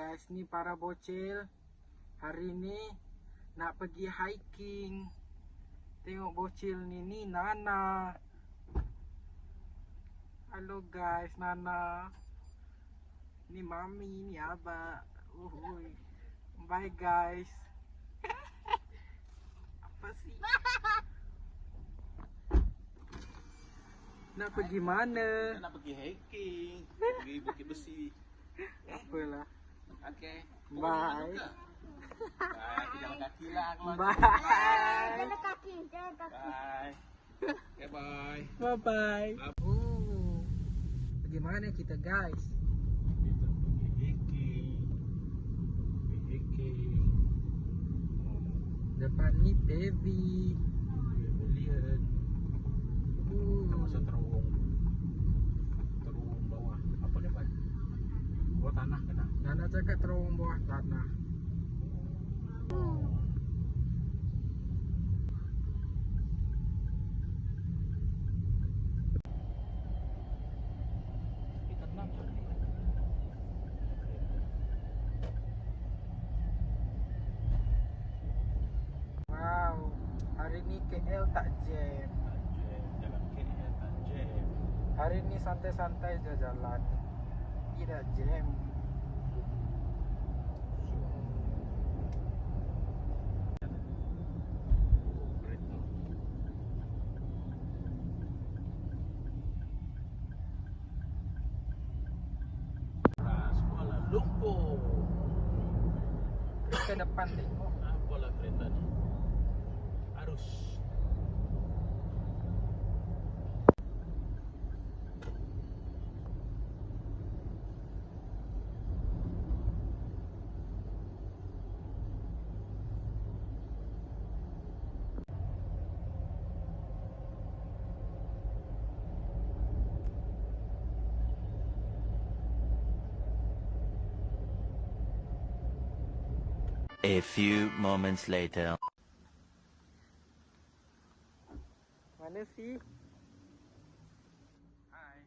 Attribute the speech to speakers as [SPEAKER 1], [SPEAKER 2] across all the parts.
[SPEAKER 1] guys, ni para bocil. Hari ni nak pergi hiking. Tengok bocil ni Nana. Halo guys, Nana. Ni mami, ni abah. Uhuy. Bye guys. Apa sih? Nak pergi mana?
[SPEAKER 2] Nak pergi hiking, pergi Bukit Besi.
[SPEAKER 1] Apalah.
[SPEAKER 2] Okey.
[SPEAKER 1] Bye.
[SPEAKER 2] Bye. Jalan kaki lah.
[SPEAKER 1] Bye.
[SPEAKER 3] Jalan kaki, jalan kaki.
[SPEAKER 2] Bye. Okay, bye.
[SPEAKER 1] Bye bye. Pergi mana kita guys?
[SPEAKER 2] Kita pergi hiking. Hiking.
[SPEAKER 1] Depan ni Devi.
[SPEAKER 2] Pavilion. Kita masuk terowong. Terowong bawah. Apa depan? Bawah tanah kena.
[SPEAKER 1] Nana cakap terowong bawah tanah. Wow, hari ni KL tak jam.
[SPEAKER 2] Jalan KL tak jam.
[SPEAKER 1] Hari ni santai-santai je jalan. Tidak jam.
[SPEAKER 2] Kuala Lumpur.
[SPEAKER 1] Ke depan tengok.
[SPEAKER 2] Apalah kereta ni. Arus.
[SPEAKER 4] A few moments later.
[SPEAKER 1] Mana sih?
[SPEAKER 2] Hai.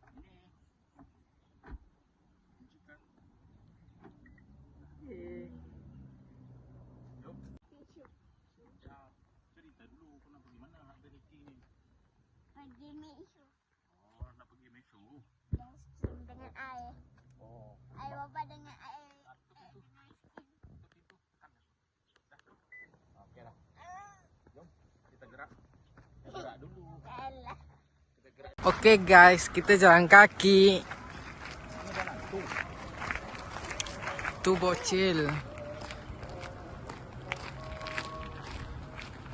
[SPEAKER 2] Ini. Tunjukkan. Jom. Sekejap. Cerita dulu kau nak pergi mana nak hiking ni?
[SPEAKER 3] Pergi Mesu.
[SPEAKER 2] Oh, nak pergi Mesu.
[SPEAKER 3] Dengan air.
[SPEAKER 2] Oh.
[SPEAKER 3] Air baba dengan air.
[SPEAKER 2] Okey lah. Jom. Kita gerak. Kita gerak dulu.
[SPEAKER 3] Alah.
[SPEAKER 2] Kita gerak.
[SPEAKER 1] Okey guys, kita jalan kaki.
[SPEAKER 2] Mana jalan tu?
[SPEAKER 1] Tu bocil.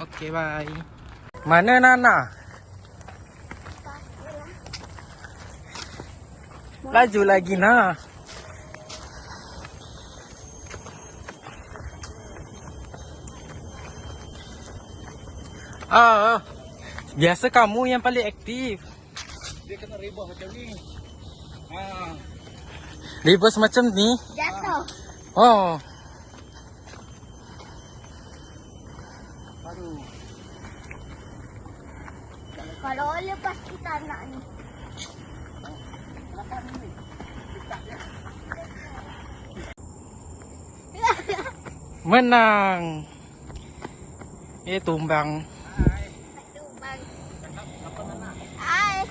[SPEAKER 1] Okey, bye. Mana Nana? Laju lagi nah. Biasa kamu yang paling aktif.
[SPEAKER 2] Dia kena rebah macam ni. Ha.
[SPEAKER 1] Libas macam ni.
[SPEAKER 3] Jatuh.
[SPEAKER 1] Oh.
[SPEAKER 2] Aduh.
[SPEAKER 3] Kalau lepas kita nak ni.
[SPEAKER 2] Kenapa ni?
[SPEAKER 1] Menang. Tumbang.
[SPEAKER 2] Hai.
[SPEAKER 3] Tumbang.
[SPEAKER 2] Apa Nana?
[SPEAKER 3] Hai.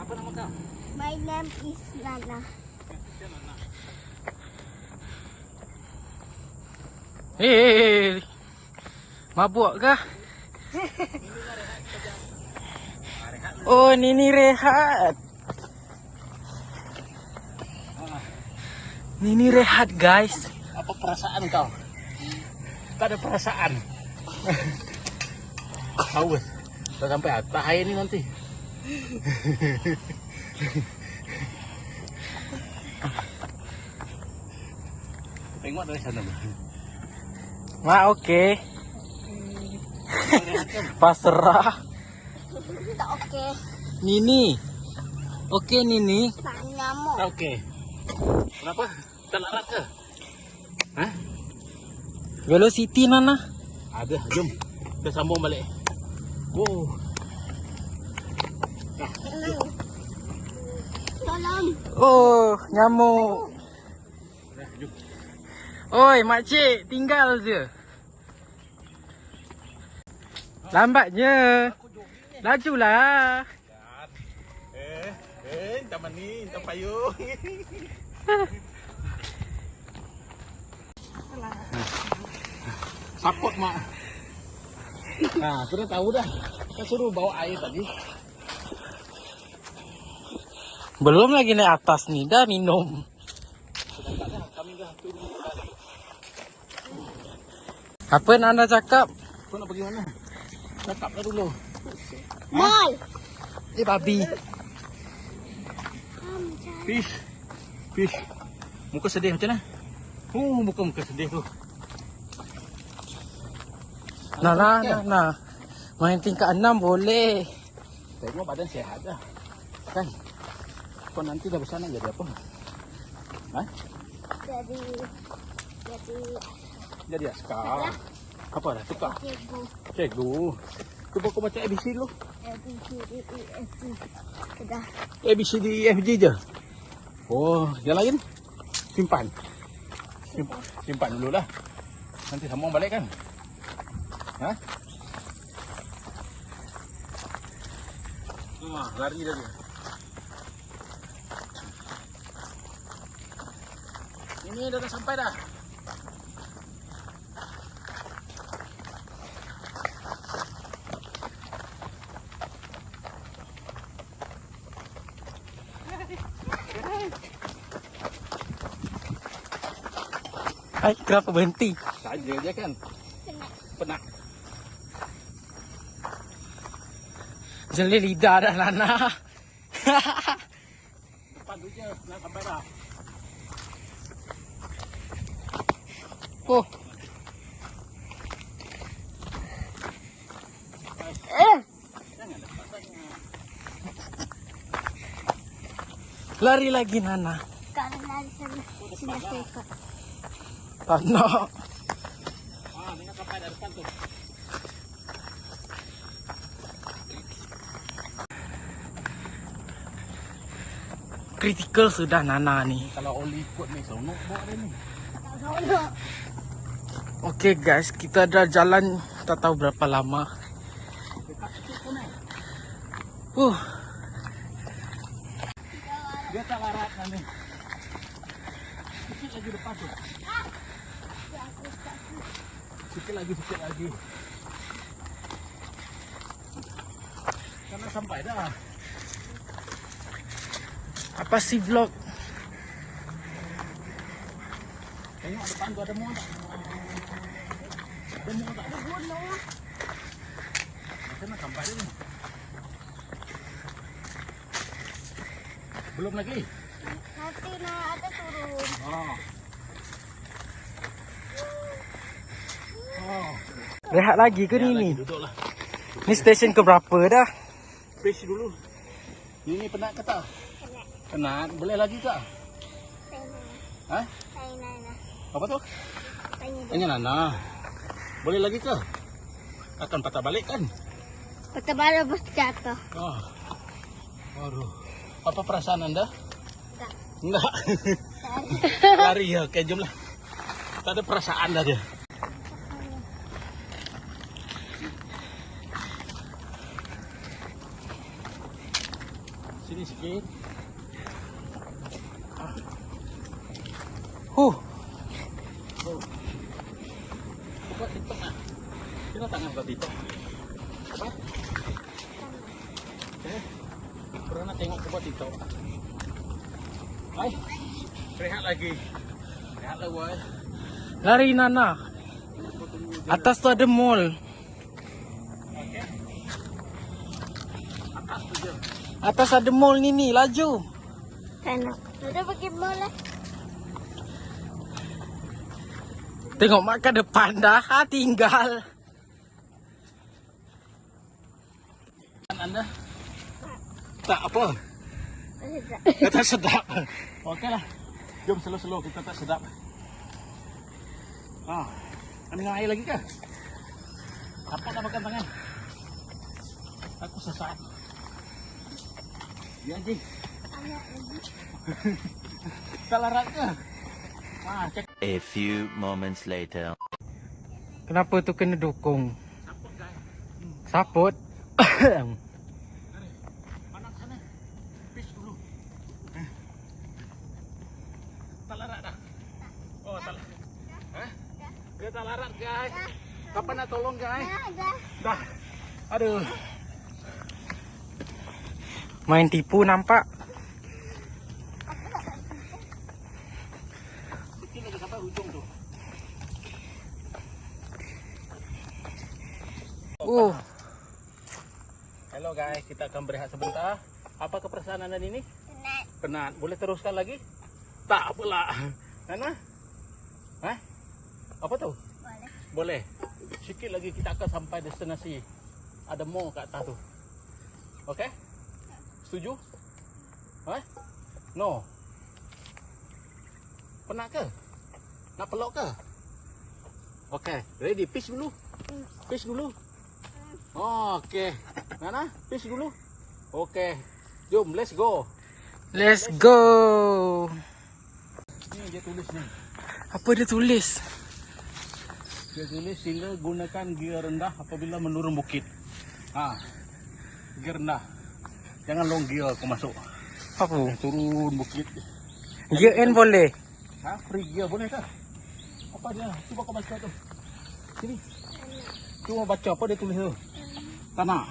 [SPEAKER 2] Apa nama kau?
[SPEAKER 3] My name is Nana.
[SPEAKER 2] Dia Nana.
[SPEAKER 1] Mabuk kah? Oh, Nini rehat. Nini rehat, guys.
[SPEAKER 2] Apa perasaan kau? Tak ada perasaan. Haus. Tak sampai atas air ni nanti. Tengok dari sana.
[SPEAKER 1] Mak, okey. Pasrah.
[SPEAKER 3] Tak okey.
[SPEAKER 1] Nini. Okey, Nini.
[SPEAKER 3] Tak nyamuk.
[SPEAKER 2] Okey. Kenapa? Tak larat ke? Hah?
[SPEAKER 1] Velocity, Nana.
[SPEAKER 2] Ada, jom. Kita sambung balik. Oh.
[SPEAKER 3] Tak kolam.
[SPEAKER 1] Oh, nyamuk. Oi, makcik, tinggal je. Lambatnya. Lajulah.
[SPEAKER 2] Taman ni, tak payung. Support mak. Nah, sudah tahu dah. Kita suruh bawa air tadi.
[SPEAKER 1] Belum lagi naik atas nih, dah minum.
[SPEAKER 2] Kami dah turun.
[SPEAKER 1] Apa yang anda cakap?
[SPEAKER 2] Kau nak pergi mana? Cakap dah dulu.
[SPEAKER 3] Mall.
[SPEAKER 1] Babi.
[SPEAKER 2] Fish. Fish. Muka sedih macam mana? Muka sedih tu.
[SPEAKER 1] Nah. Main tingkat 6 boleh.
[SPEAKER 2] Tengok badan sihat dah. Kan? Kau nanti dah besar nak jadi apa? Ha? Jadi askar. Apa dah? Tukar?
[SPEAKER 3] Cikgu.
[SPEAKER 2] Cikgu. Cuba kau baca ABC dulu.
[SPEAKER 3] ABCDEFG. Sudah.
[SPEAKER 2] ABCDEFG je. Oh, yang lain? Simpan. Simpan dulu lah. Nanti sambung balik kan? Ha? Lari dah dia. Ini dah sampai dah.
[SPEAKER 1] Hai, kenapa berhenti?
[SPEAKER 2] Saja je kan? Penat.
[SPEAKER 1] Jeli lidah dah Lana.
[SPEAKER 2] Padu je, nak sampai dah.
[SPEAKER 1] Oh, lari lagi Nana.
[SPEAKER 3] Karena sudah sehat.
[SPEAKER 1] Tak.
[SPEAKER 2] Dengan sampai dah depan tu.
[SPEAKER 1] Kritikal sudah Nana ni.
[SPEAKER 2] Kalau oli ikut ni, seronok bawa dia ni.
[SPEAKER 1] Okey guys, kita dah jalan tak tahu berapa lama.
[SPEAKER 2] Dia tak larat nanti. Sikit lagi depan tu. Sikit lagi. Karena sampai dah.
[SPEAKER 1] Apa sih vlog?
[SPEAKER 2] Tengok depan tu ada muat tak? Ada muat tak? Ada gunung lah. Macam mana sampai dia ni? Belum lagi?
[SPEAKER 3] Nanti nak ada turun.
[SPEAKER 1] Rehat lagi ke ni?
[SPEAKER 2] Duduklah.
[SPEAKER 1] Ni stesen ke berapa dah?
[SPEAKER 2] Fish dulu. Ini penat ke tak? Penat. Boleh lagi tak? Ha?
[SPEAKER 3] Tanya.
[SPEAKER 2] Apa tu?
[SPEAKER 3] Tanya.
[SPEAKER 2] Tanya Nana. Boleh lagi ke? Akan patah balik kan?
[SPEAKER 3] Patah balik bos jatuh.
[SPEAKER 2] Aduh. Apa perasaan anda?
[SPEAKER 3] Tak.
[SPEAKER 2] Enggak. Lari ya. Oke, jom lah. Tak ada perasaan dah dia. Sini sikit. Buat TikTok nak. Sini tangan buat TikTok. Apa? Pernah tengok buat TikTok. Hai. Rehat lagi. Rehatlah boy.
[SPEAKER 1] Lari Nana. Atas tu ada mall.
[SPEAKER 2] Okey. Atas tu je.
[SPEAKER 1] Atas ada mall ni, laju.
[SPEAKER 3] Kana. Sudah pergi mall lah.
[SPEAKER 1] Tengok mak ke depan dah, tinggal.
[SPEAKER 2] Anda? Tak apa. Kata sedap. Okeylah. Jom slow-slow kita tak sedap. Ambil air lagi ke? Apa nak makan tangan? Aku sesak. Dia je.
[SPEAKER 3] Banyak lagi.
[SPEAKER 2] Tak larat ke? Cek.
[SPEAKER 4] A few moments later.
[SPEAKER 1] Kenapa tu kena dukung?
[SPEAKER 2] Saput guys.
[SPEAKER 1] Saput.
[SPEAKER 2] Panas sana. Fish dulu. Tak larat dah? Oh, tak larat. Dia tak larat guys. Kapan nak tolong guys?
[SPEAKER 3] Dah.
[SPEAKER 2] Dah. Aduh.
[SPEAKER 1] Main tipu nampak.
[SPEAKER 2] Ini dah sampai hujung tu. Hello guys, kita akan berehat sebentar. Apa keperasaan anda ini?
[SPEAKER 3] Penat.
[SPEAKER 2] Penat. Boleh teruskan lagi? Tak apalah. Nana? Apa tu?
[SPEAKER 3] Boleh.
[SPEAKER 2] Boleh. Sikit lagi kita akan sampai destinasi. Ada mall kat atas tu. Okey? Setuju? No. Penat ke? Nak peluk ke? Okey, ready. Fish dulu. Fish dulu. Okey. Nana, fish dulu. Okey. Jom, let's go.
[SPEAKER 1] Let's go.
[SPEAKER 2] Ni dia tulis ni.
[SPEAKER 1] Apa dia tulis?
[SPEAKER 2] Dia tulis sila gunakan gear rendah apabila menurun bukit. Gear rendah. Jangan long gear kau masuk.
[SPEAKER 1] Apa?
[SPEAKER 2] Turun bukit.
[SPEAKER 1] Gear N boleh.
[SPEAKER 2] Free gear boleh tak? Apa dia? Cuba kau baca tu. Sini. Cuba baca apa dia tulis tu. Tak nak.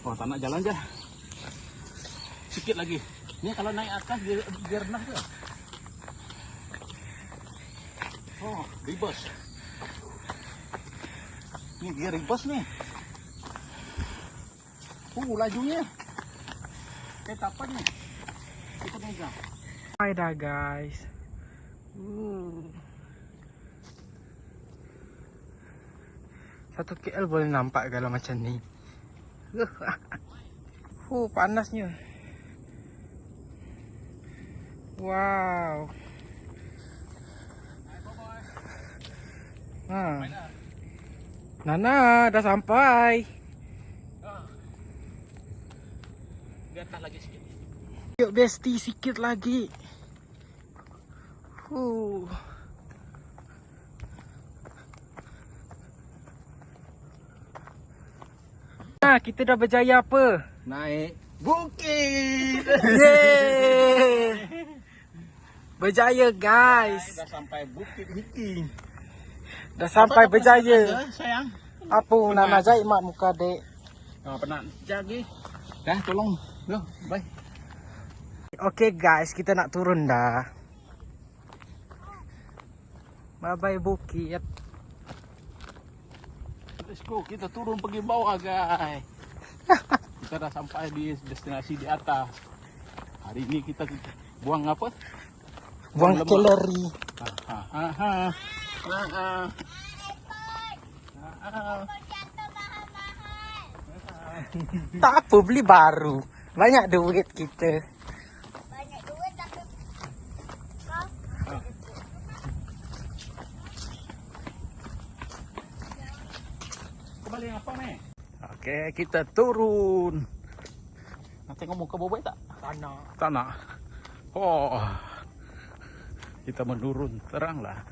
[SPEAKER 2] Oh, tak nak jalan je. Sikit lagi. Ni kalau naik atas gear rendah ke? Oh, reverse. Ni gear reverse ni. Lajunya. Tapan ni. Kita pegang.
[SPEAKER 1] Hai dah guys. 1 KL boleh nampak kalau macam ni. Panasnya. Wow. Nana dah sampai.
[SPEAKER 2] Di atas lagi sikit.
[SPEAKER 1] Yuk besti sikit lagi. Kita dah berjaya apa?
[SPEAKER 2] Naik bukit.
[SPEAKER 1] Yeay. Berjaya guys.
[SPEAKER 2] Dah sampai bukit hiking.
[SPEAKER 1] Dah sampai berjaya.
[SPEAKER 2] Sayang.
[SPEAKER 1] Apa Nana jahit mak muka dek?
[SPEAKER 2] Penat lagi. Dah tolong. Go, bye.
[SPEAKER 1] Okay guys, kita nak turun dah. Bye bye bukit.
[SPEAKER 2] Let's go, kita turun pergi bawah guys. Kita dah sampai di destinasi di atas. Hari ini kita buang apa?
[SPEAKER 1] Buang kalori. Tak apa, beli baru. Banyak duit kita.
[SPEAKER 3] Banyak duit tapi
[SPEAKER 2] Kembali apa ni? Okey, kita turun. Nak tengok muka boboi tak?
[SPEAKER 1] Tanah.
[SPEAKER 2] Tak nak. Oh. Kita menurun, teranglah.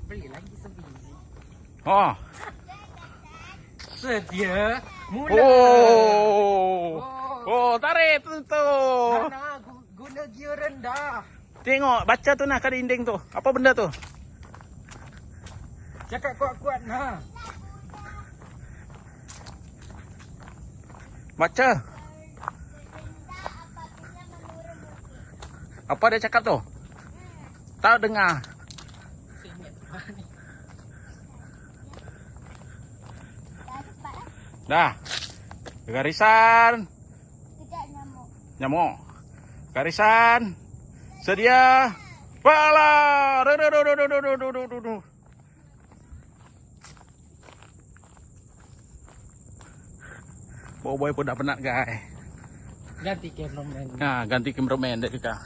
[SPEAKER 1] Beli lagi sebiji.
[SPEAKER 2] Oh.
[SPEAKER 1] Sedia. Mula.
[SPEAKER 2] Oh, tarik tu.
[SPEAKER 1] Nana guna gear rendah.
[SPEAKER 2] Tengok, baca tu nak kat dinding tu. Apa benda tu?
[SPEAKER 1] Cakap kuat-kuat nah.
[SPEAKER 2] Baca. Apa dia cakap tu? Tak dengar. Dah. Garisan.
[SPEAKER 3] Kejap nyamuk.
[SPEAKER 2] Nyamuk. Garisan. Sedia. Pala. Boy pun dah penat guys.
[SPEAKER 1] Ganti cameraman.
[SPEAKER 2] Ganti cameraman dia juga.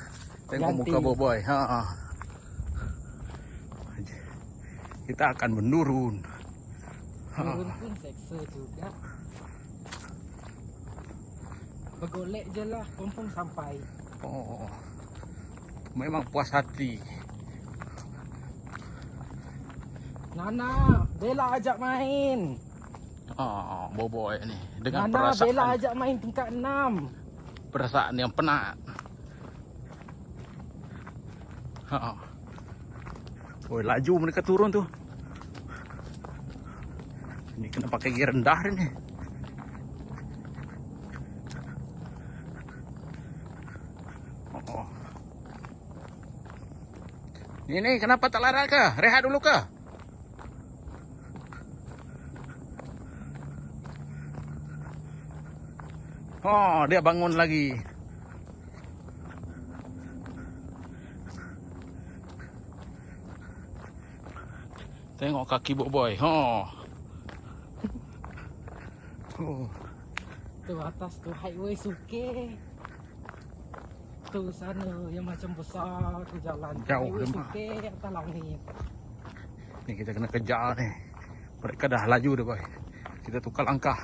[SPEAKER 2] Tengok
[SPEAKER 1] Ganti.
[SPEAKER 2] muka boy. Kita akan menurun.
[SPEAKER 1] Turun pun seksa juga. Bergolek je lah, confirm sampai.
[SPEAKER 2] Oh, memang puas hati.
[SPEAKER 1] Nana, Bella ajak main.
[SPEAKER 2] Oh, boboy ni dengan
[SPEAKER 1] Nana,
[SPEAKER 2] perasaan.
[SPEAKER 1] Bella ajak main tingkat 6.
[SPEAKER 2] Perasaan yang penat. Oh, laju mereka turun tu. Ini kena pakai gear rendah ni. Oh. Ini kenapa tak larat ke? Rehat dulu ke? Oh, dia bangun lagi. Tengok kaki boboy. Oh.
[SPEAKER 1] Tu atas tu highway Suke. Tu sana yang macam besar tu jalan.
[SPEAKER 2] Jauh
[SPEAKER 1] Highway
[SPEAKER 2] memang.
[SPEAKER 1] Suke atas langit.
[SPEAKER 2] Ni kita kena kejar ni. Mereka dah laju dah boy. Kita tukar langkah.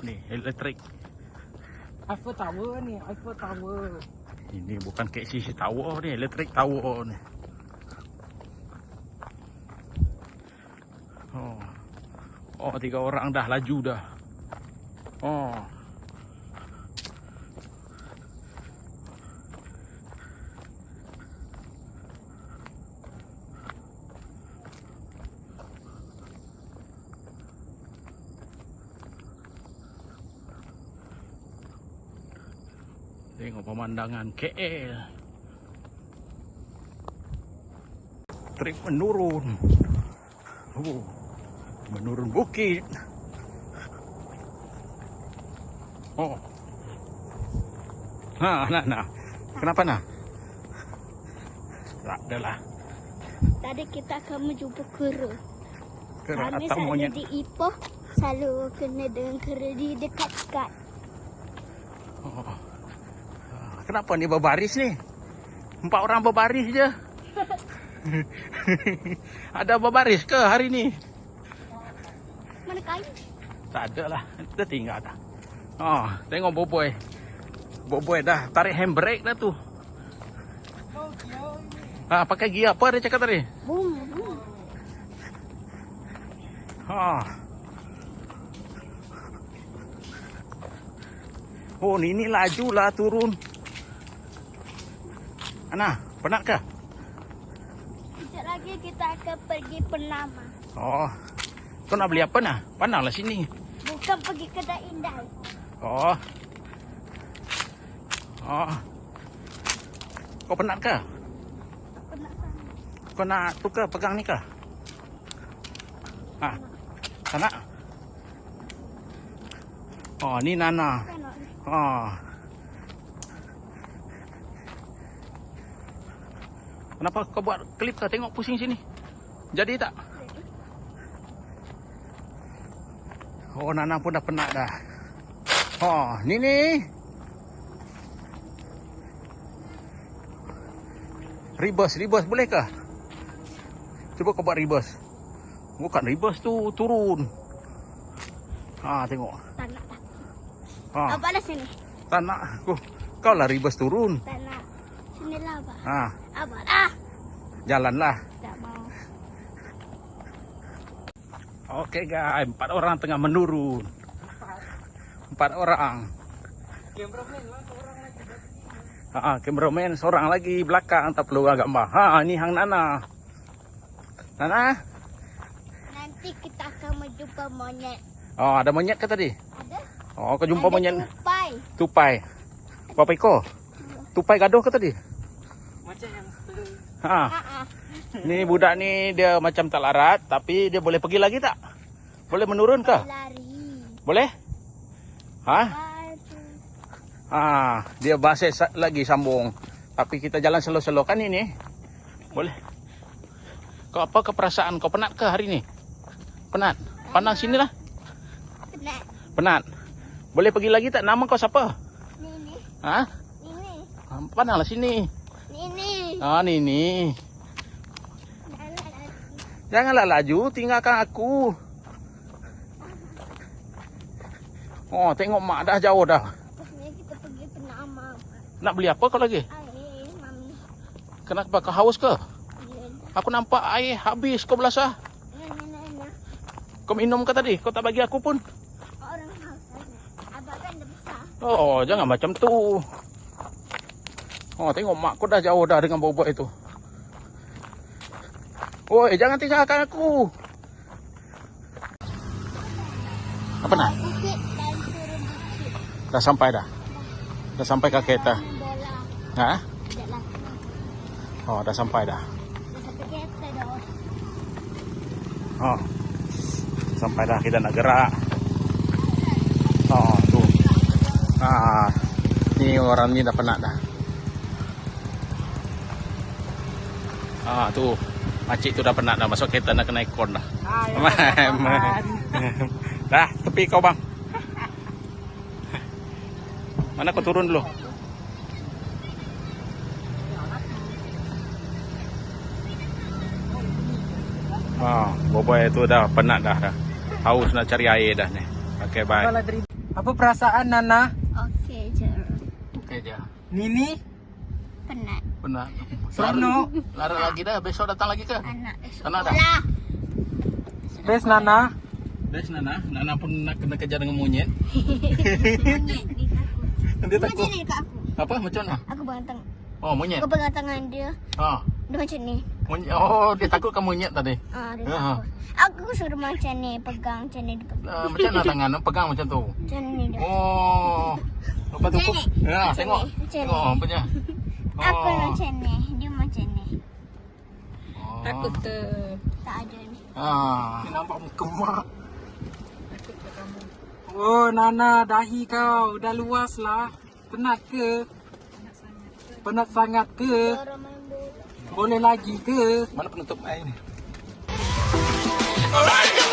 [SPEAKER 2] Ni elektrik.
[SPEAKER 1] Eiffel Tower ni, Eiffel Tower.
[SPEAKER 2] Ini bukan KCC Tower ni, elektrik tower ni. Oh. Oh, 3 orang dah laju dah. Oh. Tengok pemandangan KL. Trip menurun. Oh, menurun bukit. Oh. Nah. Kenapa nah? Tak adalah.
[SPEAKER 3] Tadi kita akan menjumpa kera.
[SPEAKER 2] Kera
[SPEAKER 3] Kami
[SPEAKER 2] atau
[SPEAKER 3] selalu
[SPEAKER 2] monyet.
[SPEAKER 3] di Ipoh selalu kena dengan kera di dekat-dekat.
[SPEAKER 2] Oh. Kenapa ni berbaris ni? 4 orang berbaris je. Ada berbaris ke hari ni?
[SPEAKER 3] Mana kayu?
[SPEAKER 2] Tak ada lah. Kita tinggal dah. Oh, tengok boboy. Boboy dah tarik handbrake dah tu. Pakai gear apa dia cakap tadi?
[SPEAKER 3] Boom, boom.
[SPEAKER 2] Oh, ni laju lah turun. Ana, penat ke?
[SPEAKER 3] Sekejap lagi kita akan pergi Penama.
[SPEAKER 2] Oh, kau nak beli apa nah? Pananglah sini.
[SPEAKER 3] Bukan pergi kedai Indai.
[SPEAKER 2] Oh. Kau penat ke?
[SPEAKER 3] Penat sana.
[SPEAKER 2] Kau nak tukar pegang ni ke? Tak nak? Oh, ni Nana.
[SPEAKER 3] Tengok ni.
[SPEAKER 2] Oh. Kenapa kau buat klip ke? Tengok pusing sini. Jadi tak? Oh, Nana pun dah penat dah. Oh, ni. Reverse boleh ke? Cuba kau buat reverse. Bukan reverse tu, turun. Tengok.
[SPEAKER 3] Tak nak.
[SPEAKER 2] Ha,
[SPEAKER 3] Abang lah sini.
[SPEAKER 2] tak nak. Kau lah reverse turun.
[SPEAKER 3] Tak nak. Sinilah abang.
[SPEAKER 2] Ha,
[SPEAKER 3] Abang lah.
[SPEAKER 2] jalanlah.
[SPEAKER 3] Tak mau.
[SPEAKER 2] Okey guys, 4 orang tengah menurun. 4 orang.
[SPEAKER 1] Cameraman lah seorang lagi.
[SPEAKER 2] Cameraman seorang lagi belakang tak perlu gambar. Ni hang Nana. Nana?
[SPEAKER 3] Nanti kita akan menjumpa monyet.
[SPEAKER 2] Oh, ada monyet ke tadi?
[SPEAKER 3] Ada?
[SPEAKER 2] Oh, kau jumpa
[SPEAKER 3] Ada
[SPEAKER 2] monyet.
[SPEAKER 3] tupai.
[SPEAKER 2] Tupai. Berapa ekor? Tupai gaduh ke tadi?
[SPEAKER 1] Macam yang sebelah.
[SPEAKER 3] Ah.
[SPEAKER 2] Ni budak ni dia macam tak larat, tapi dia boleh pergi lagi tak? Boleh menurun ke?
[SPEAKER 3] Lari.
[SPEAKER 2] Boleh?
[SPEAKER 3] Aduh.
[SPEAKER 2] Dia basis lagi sambung. Tapi kita jalan slow-slow kan ini. Boleh. Kau apa keperasaan? Kau penat ke hari ni? Penat? Pandang sinilah.
[SPEAKER 3] Penat.
[SPEAKER 2] Penat. Boleh pergi lagi tak? Nama kau siapa?
[SPEAKER 3] Ini. Ini.
[SPEAKER 2] Pandanglah sini.
[SPEAKER 3] Ini.
[SPEAKER 2] Ni. Janganlah laju, tinggalkan aku. Oh, tengok mak dah jauh dah.
[SPEAKER 3] Pasnya kita pergi penama.
[SPEAKER 2] Nak beli apa kau lagi?
[SPEAKER 3] Air, mami.
[SPEAKER 2] Kenapa kau haus ke?
[SPEAKER 3] Iya.
[SPEAKER 2] Aku nampak air habis kau belasah.
[SPEAKER 3] Enak.
[SPEAKER 2] Kau minum ke tadi? Kau tak bagi aku pun.
[SPEAKER 3] Orang haus aja. Abang kan dah besar.
[SPEAKER 2] Oh, jangan macam tu. Oh, tengok mak kau dah jauh dah dengan bobot itu. Oi, jangan tinggalkan aku. Apa nak?
[SPEAKER 3] Bukit dan turun bukit.
[SPEAKER 2] Dah sampai dah. Dah sampai ke kereta.
[SPEAKER 3] Bola.
[SPEAKER 2] Ha?
[SPEAKER 3] Tidak lah.
[SPEAKER 2] Oh, dah sampai dah.
[SPEAKER 3] Dah sampai kereta dah.
[SPEAKER 2] Oh. Sampai dah, kita nak gerak. Oh, tu. Ah. Ni orang ni dah penat dah. Ah, tu. Makcik tu dah penat dah. Masuk kereta nak kena ikon dah. Dah, tepi kau bang. Mana kau turun dulu? Ah, boboy itu dah penat dah. Haus nak cari air dah ni. Okey, bye.
[SPEAKER 1] Apa perasaan Nana?
[SPEAKER 3] Okey je.
[SPEAKER 2] Okey je.
[SPEAKER 1] Nini?
[SPEAKER 3] Penat.
[SPEAKER 2] Penat.
[SPEAKER 1] Seronok?
[SPEAKER 2] Lari lagi dah. Besok datang lagi ke?
[SPEAKER 3] Anak esok
[SPEAKER 2] Anak dah?
[SPEAKER 3] sekolah.
[SPEAKER 1] Best Nana?
[SPEAKER 2] Best Nana. Nana pun nak kena kejar dengan monyet.
[SPEAKER 3] Monyet dia takut.
[SPEAKER 2] Dia
[SPEAKER 3] Macam
[SPEAKER 2] takut.
[SPEAKER 3] ni dekat aku.
[SPEAKER 2] Apa? Macam mana?
[SPEAKER 3] Aku pegang tangan.
[SPEAKER 2] Oh, monyet.
[SPEAKER 3] Aku pegang tangan dia.
[SPEAKER 2] Ah,
[SPEAKER 3] Dia macam ni.
[SPEAKER 2] monyet. Oh, dia takut ke monyet tadi?
[SPEAKER 3] Dia
[SPEAKER 2] Ah.
[SPEAKER 3] takut. Aku suruh macam ni. Pegang macam ni. Dia pegang.
[SPEAKER 2] Macam mana tangan? Pegang macam tu.
[SPEAKER 3] Macam ni dia.
[SPEAKER 2] Oh. Lepas tu
[SPEAKER 3] Macam
[SPEAKER 2] kau.
[SPEAKER 3] ni.
[SPEAKER 2] Ya,
[SPEAKER 3] Macam
[SPEAKER 2] tengok.
[SPEAKER 3] ni. Macam
[SPEAKER 2] Tengok
[SPEAKER 3] ni.
[SPEAKER 2] apa je.
[SPEAKER 3] Aku macam ni. Dia macam ni.
[SPEAKER 2] Takut
[SPEAKER 5] ke?
[SPEAKER 3] Tak ada ni.
[SPEAKER 2] Ah.
[SPEAKER 1] Dia nampak muka mak. Oh Nana, dahi kau dah luas lah. Penat ke? Penat sangat ke?
[SPEAKER 3] Orang main bola.
[SPEAKER 1] Boleh lagi ke?
[SPEAKER 2] Mana penutup air ni?
[SPEAKER 4] Alright.